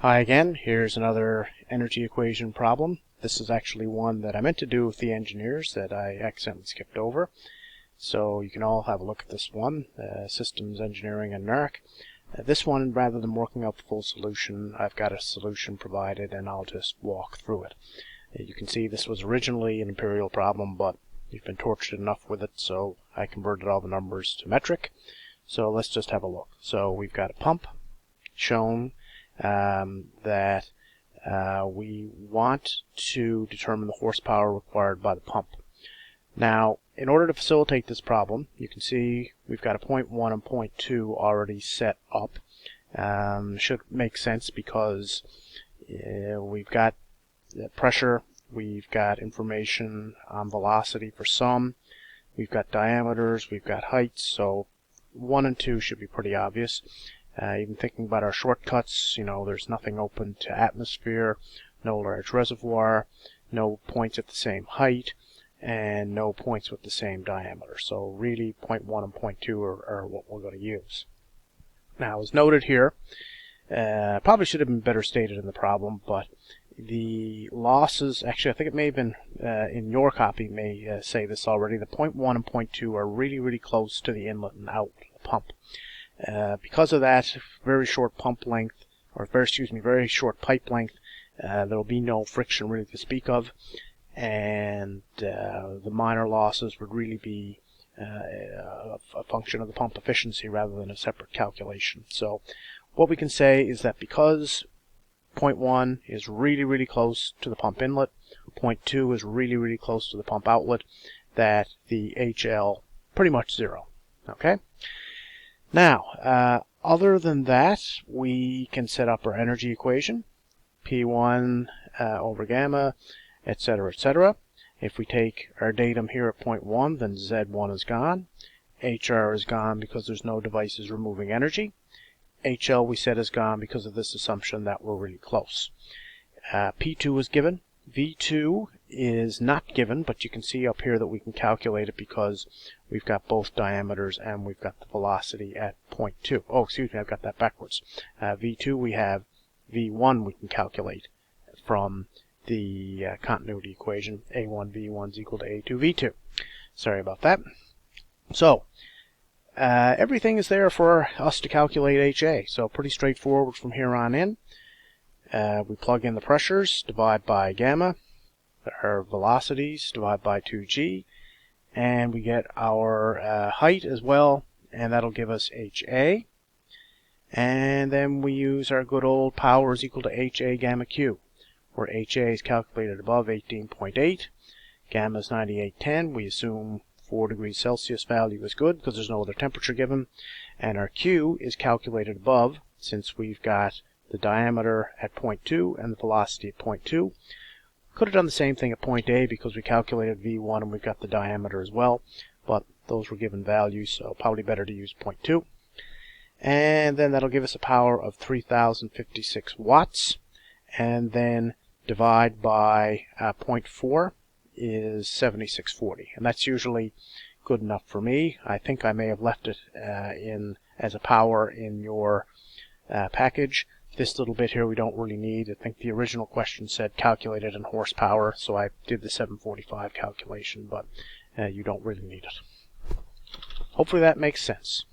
Hi again, here's another energy equation problem. This is actually one that I meant to do with the engineers that I accidentally skipped over. So you can all have a look at this one, Systems Engineering and NERC. This one, rather than working out the full solution, I've got a solution provided and I'll just walk through it. You can see this was originally an imperial problem, but you've been tortured enough with it, so I converted all the numbers to metric. So let's just have a look. So we've got a pump shown that we want to determine the horsepower required by the pump. Now, in order to facilitate this problem, you can see we've got a 0.1 and 0.2 already set up. Should make sense because we've got pressure, we've got information on velocity for some, we've got diameters, we've got heights, so 1 and 2 should be pretty obvious. Even thinking about our shortcuts, there's nothing open to atmosphere, no large reservoir, no points at the same height, and no points with the same diameter. So really 0.1 and 0.2 are what we're going to use. Now, as noted here, probably should have been better stated in the problem, but the losses, actually I think it may have been in your copy may say this already, the 0.1 and 0.2 are really close to the inlet and out pump. Because of that, very short pump length, or very short pipe length, there will be no friction really to speak of, and the minor losses would really be a function of the pump efficiency rather than a separate calculation. So what we can say is that because 0.1 is really close to the pump inlet, 0.2 is really close to the pump outlet, that the HL pretty much zero. Okay? Now, other than that, we can set up our energy equation, P1 over gamma, etc. If we take our datum here at 0.1, then Z1 is gone. HR is gone because there's no devices removing energy. HL we said is gone because of this assumption that we're really close. P2 is given. V2 is not given, but you can see up here that we can calculate it because we've got both diameters and we've got the velocity at 0.2. Oh, excuse me, I've got that backwards. V2 we have, V1 we can calculate from the continuity equation. A1 V1 is equal to A2 V2. Sorry about that. So, everything is there for us to calculate HA, so pretty straightforward from here on in. We plug in the pressures, divide by gamma, our velocities, divide by 2g, and we get our height as well, and that'll give us HA. And then we use our good old power is equal to HA gamma Q, where HA is calculated above 18.8, gamma is 9810, we assume 4 degrees Celsius value is good because there's no other temperature given, and our Q is calculated above since we've got the diameter at 0.2 and the velocity at 0.2. Could have done the same thing at point A because we calculated V1 and we've got the diameter as well, but those were given values, so probably better to use 0.2. And then that'll give us a power of 3056 watts, and then divide by 0.4 is 7640, and that's usually good enough for me. I think I may have left it in as a power in your package. This little bit here we don't really need. I think the original question said calculated in horsepower, so I did the 745 calculation, but you don't really need it. Hopefully that makes sense.